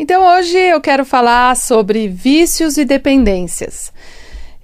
Então hoje eu quero falar sobre vícios e dependências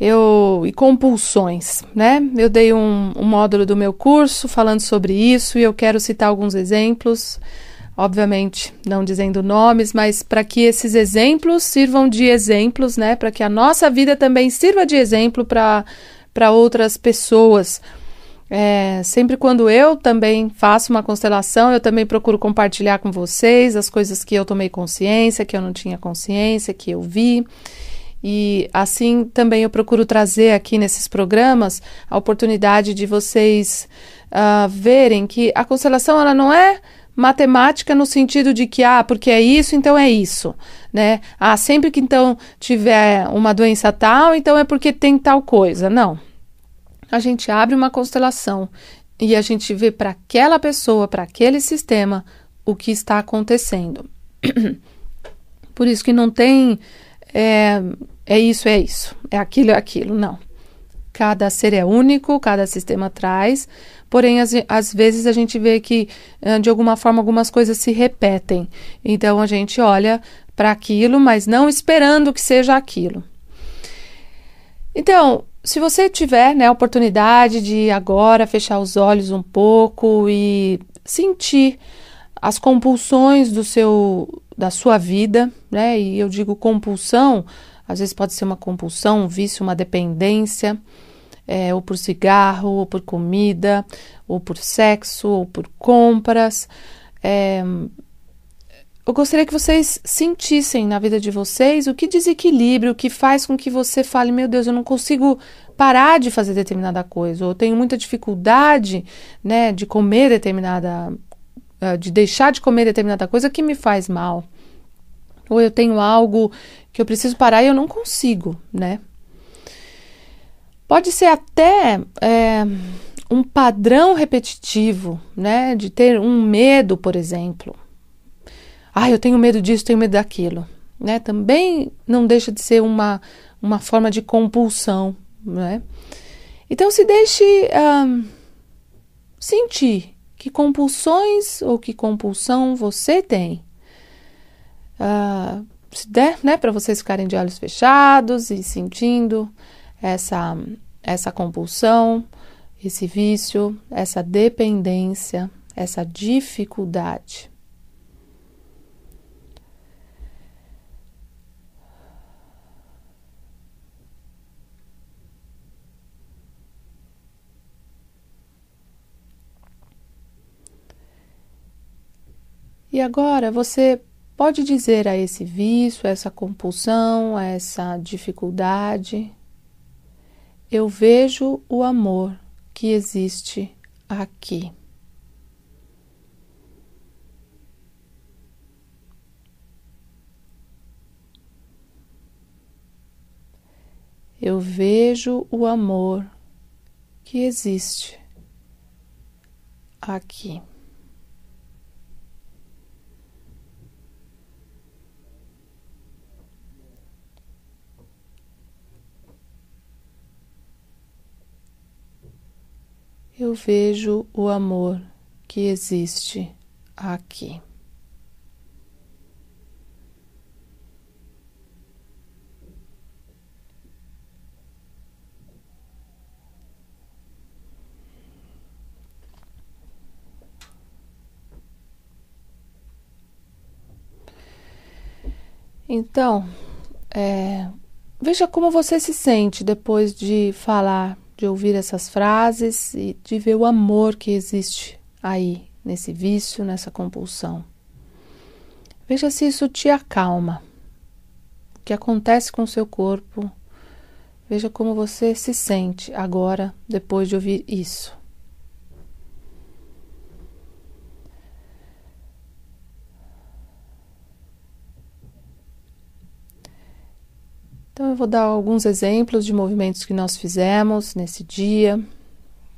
e compulsões, né? Eu dei um módulo do meu curso falando sobre isso e eu quero citar alguns exemplos, obviamente não dizendo nomes, mas para que esses exemplos sirvam de exemplos, né? Para que a nossa vida também sirva de exemplo para outras pessoas. Sempre quando eu também faço uma constelação, eu também procuro compartilhar com vocês as coisas que eu tomei consciência, que eu não tinha consciência, que eu vi. E assim também eu procuro trazer aqui nesses programas a oportunidade de vocês verem que a constelação ela não é matemática no sentido de que, porque é isso, então é isso, né? Sempre que então tiver uma doença tal, então é porque tem tal coisa. Não. A gente abre uma constelação e a gente vê para aquela pessoa, para aquele sistema, o que está acontecendo. Por isso que não tem isso, é aquilo, não. Cada ser é único, cada sistema traz, porém, às vezes a gente vê que, de alguma forma, algumas coisas se repetem. Então, a gente olha para aquilo, mas não esperando que seja aquilo. Então, se você tiver, a oportunidade de agora fechar os olhos um pouco e sentir as compulsões da sua vida, né? E eu digo compulsão, às vezes pode ser uma compulsão, um vício, uma dependência, ou por cigarro, ou por comida, ou por sexo, ou por compras. Eu gostaria que vocês sentissem na vida de vocês o que desequilibra, o que faz com que você fale, meu Deus, eu não consigo parar de fazer determinada coisa, ou eu tenho muita dificuldade, né, de deixar de comer determinada coisa que me faz mal. Ou eu tenho algo que eu preciso parar e eu não consigo, né? Pode ser até um padrão repetitivo, né, de ter um medo, por exemplo. Eu tenho medo disso, tenho medo daquilo, né? Também não deixa de ser uma forma de compulsão, né? Então, se deixe sentir que compulsões ou que compulsão você tem. Se der, né, para vocês ficarem de olhos fechados e sentindo essa compulsão, esse vício, essa dependência, essa dificuldade. E agora você pode dizer a esse vício, a essa compulsão, a essa dificuldade: eu vejo o amor que existe aqui. Eu vejo o amor que existe aqui. Eu vejo o amor que existe aqui. Então, veja como você se sente depois de falar, de ouvir essas frases e de ver o amor que existe aí, nesse vício, nessa compulsão. Veja se isso te acalma. O que acontece com o seu corpo. Veja como você se sente agora, depois de ouvir isso. Então, eu vou dar alguns exemplos de movimentos que nós fizemos nesse dia.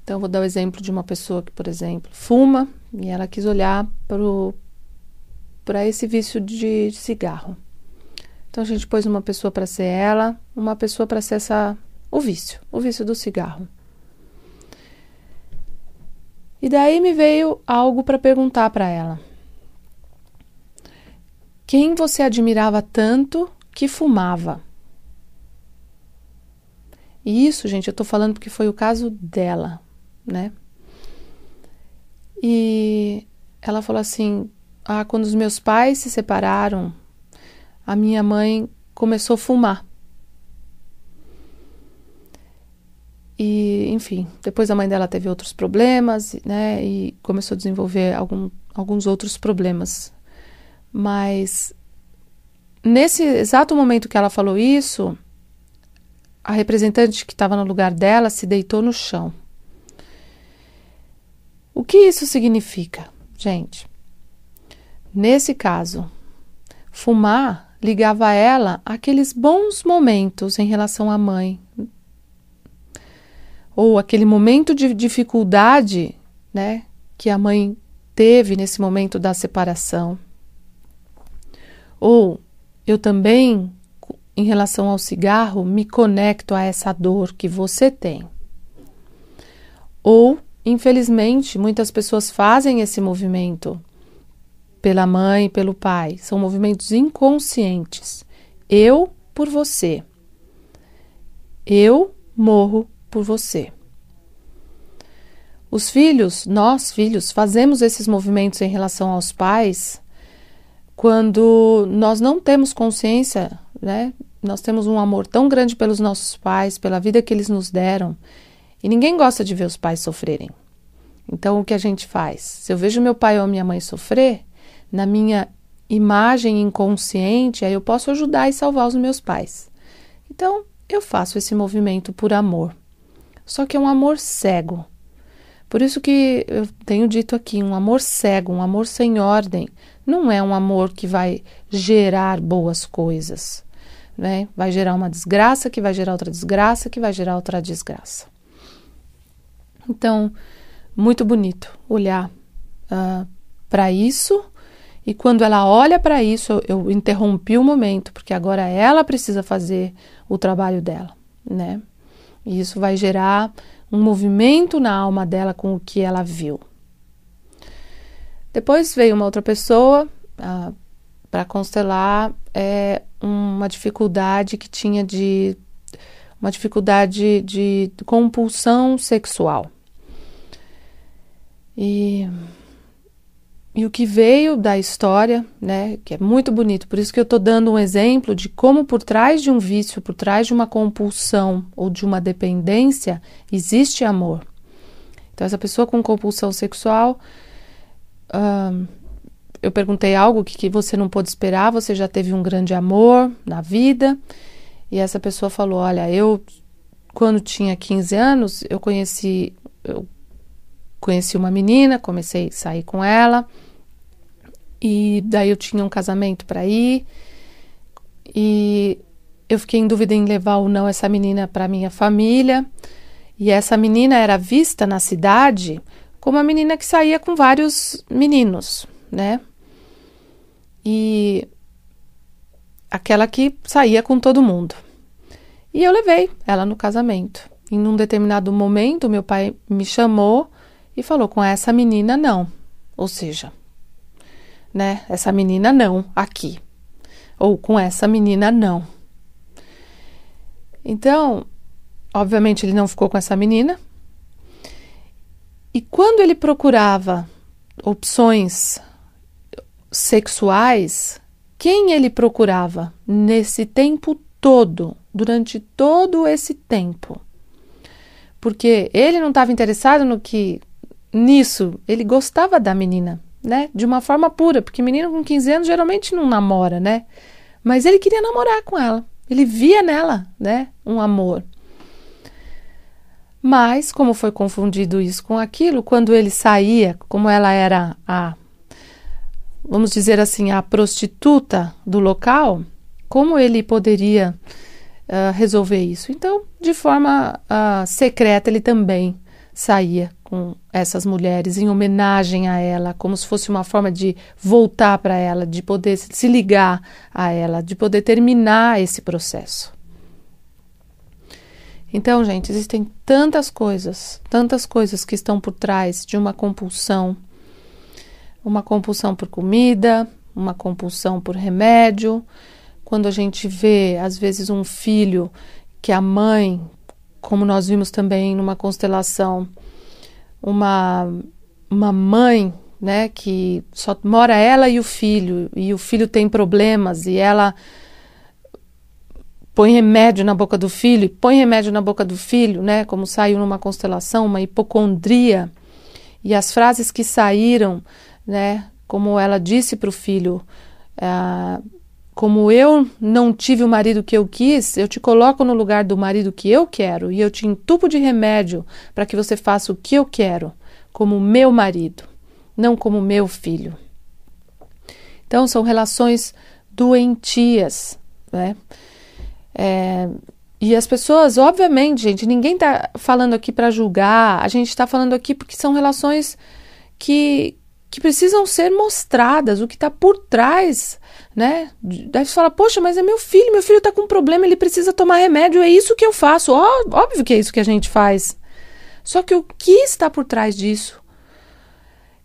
Então, eu vou dar o exemplo de uma pessoa que, por exemplo, fuma e ela quis olhar para esse vício de cigarro. Então, a gente pôs uma pessoa para ser ela, uma pessoa para ser o vício do cigarro. E daí me veio algo para perguntar para ela. Quem você admirava tanto que fumava? E isso, gente, eu tô falando porque foi o caso dela, né? E ela falou assim, quando os meus pais se separaram, a minha mãe começou a fumar. E, enfim, depois a mãe dela teve outros problemas, né? E começou a desenvolver alguns outros problemas. Mas nesse exato momento que ela falou isso, a representante que estava no lugar dela se deitou no chão. O que isso significa, gente? Nesse caso, fumar ligava ela àqueles bons momentos em relação à mãe. Ou aquele momento de dificuldade, né, que a mãe teve nesse momento da separação. Ou eu também, em relação ao cigarro, me conecto a essa dor que você tem. Ou, infelizmente, muitas pessoas fazem esse movimento pela mãe, pelo pai. São movimentos inconscientes. Eu por você. Eu morro por você. Os filhos, nós filhos, fazemos esses movimentos em relação aos pais quando nós não temos consciência, né? Nós temos um amor tão grande pelos nossos pais, pela vida que eles nos deram, e ninguém gosta de ver os pais sofrerem. Então, o que a gente faz? Se eu vejo meu pai ou a minha mãe sofrer, na minha imagem inconsciente, aí eu posso ajudar e salvar os meus pais. Então, eu faço esse movimento por amor. Só que é um amor cego. Por isso que eu tenho dito aqui, um amor cego, um amor sem ordem, não é um amor que vai gerar boas coisas, né? Vai gerar uma desgraça, que vai gerar outra desgraça, que vai gerar outra desgraça. Então, muito bonito olhar para isso, e quando ela olha para isso, eu interrompi o momento, porque agora ela precisa fazer o trabalho dela, né? E isso vai gerar um movimento na alma dela com o que ela viu. Depois veio uma outra pessoa para constelar uma dificuldade que tinha uma dificuldade de compulsão sexual. E o que veio da história, né, que é muito bonito, por isso que eu estou dando um exemplo de como por trás de um vício, por trás de uma compulsão ou de uma dependência, existe amor. Então, essa pessoa com compulsão sexual, eu perguntei algo que você não pôde esperar, você já teve um grande amor na vida, e essa pessoa falou, olha, eu, quando tinha 15 anos, eu conheci uma menina, comecei a sair com ela, e daí eu tinha um casamento para ir, e eu fiquei em dúvida em levar ou não essa menina para minha família, e essa menina era vista na cidade como uma menina que saía com vários meninos, né? E aquela que saía com todo mundo. E eu levei ela no casamento. Em um determinado momento, meu pai me chamou e falou, com essa menina não. Ou seja, né? Essa menina não, aqui. Ou com essa menina não. Então, obviamente ele não ficou com essa menina. E quando ele procurava opções sexuais, quem ele procurava nesse tempo todo, durante todo esse tempo? Porque ele não estava interessado nisso, ele gostava da menina, né? De uma forma pura, porque menino com 15 anos geralmente não namora, né? Mas ele queria namorar com ela, ele via nela, né, um amor. Mas, como foi confundido isso com aquilo, quando ele saía, como ela era vamos dizer assim, a prostituta do local, como ele poderia resolver isso? Então, de forma secreta, ele também saía com essas mulheres em homenagem a ela, como se fosse uma forma de voltar para ela, de poder se ligar a ela, de poder terminar esse processo. Então, gente, existem tantas coisas que estão por trás de uma compulsão por comida, uma compulsão por remédio, quando a gente vê, às vezes, um filho que a mãe, como nós vimos também numa constelação, uma mãe, né, que só mora ela e o filho tem problemas e ela põe remédio na boca do filho, e põe remédio na boca do filho, né, como saiu numa constelação, uma hipocondria, e as frases que saíram, né, como ela disse para o filho, como eu não tive o marido que eu quis, eu te coloco no lugar do marido que eu quero, e eu te entupo de remédio para que você faça o que eu quero, como meu marido, não como meu filho. Então, são relações doentias, né? E as pessoas, obviamente, gente, ninguém está falando aqui para julgar, a gente está falando aqui porque são relações que precisam ser mostradas, o que está por trás, né? Daí você fala, poxa, mas é meu filho está com um problema, ele precisa tomar remédio, é isso que eu faço, óbvio que é isso que a gente faz. Só que o que está por trás disso?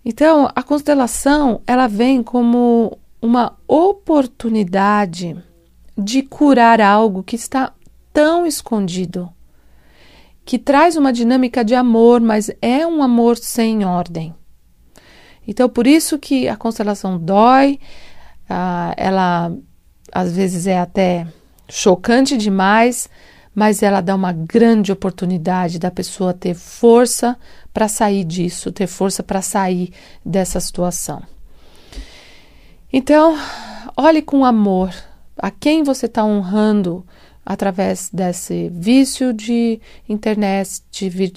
Então, a constelação, ela vem como uma oportunidade de curar algo que está tão escondido, que traz uma dinâmica de amor, mas é um amor sem ordem. Então, por isso que a constelação dói, ela às vezes é até chocante demais, mas ela dá uma grande oportunidade da pessoa ter força para sair disso, ter força para sair dessa situação. Então, olhe com amor a quem você está honrando através desse vício de internet,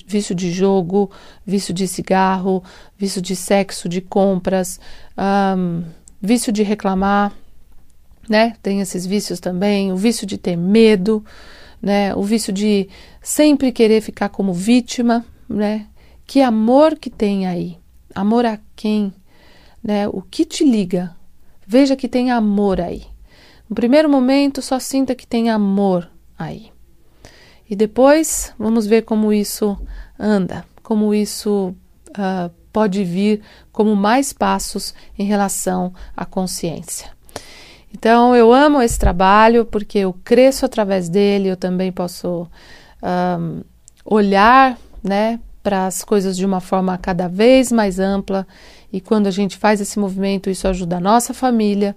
vício de jogo, vício de cigarro, vício de sexo, de compras, vício de reclamar, né? Tem esses vícios também, o vício de ter medo, né? O vício de sempre querer ficar como vítima, né? Que amor que tem aí? Amor a quem? Né? O que te liga? Veja que tem amor aí. No primeiro momento, só sinta que tem amor aí. E depois, vamos ver como isso anda, como isso pode vir como mais passos em relação à consciência. Então, eu amo esse trabalho porque eu cresço através dele, eu também posso olhar, né, para as coisas de uma forma cada vez mais ampla, e quando a gente faz esse movimento, isso ajuda a nossa família,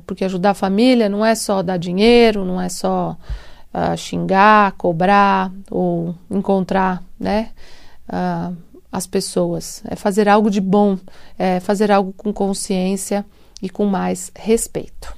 porque ajudar a família não é só dar dinheiro, não é só xingar, cobrar ou encontrar, né, as pessoas, é fazer algo de bom, é fazer algo com consciência e com mais respeito.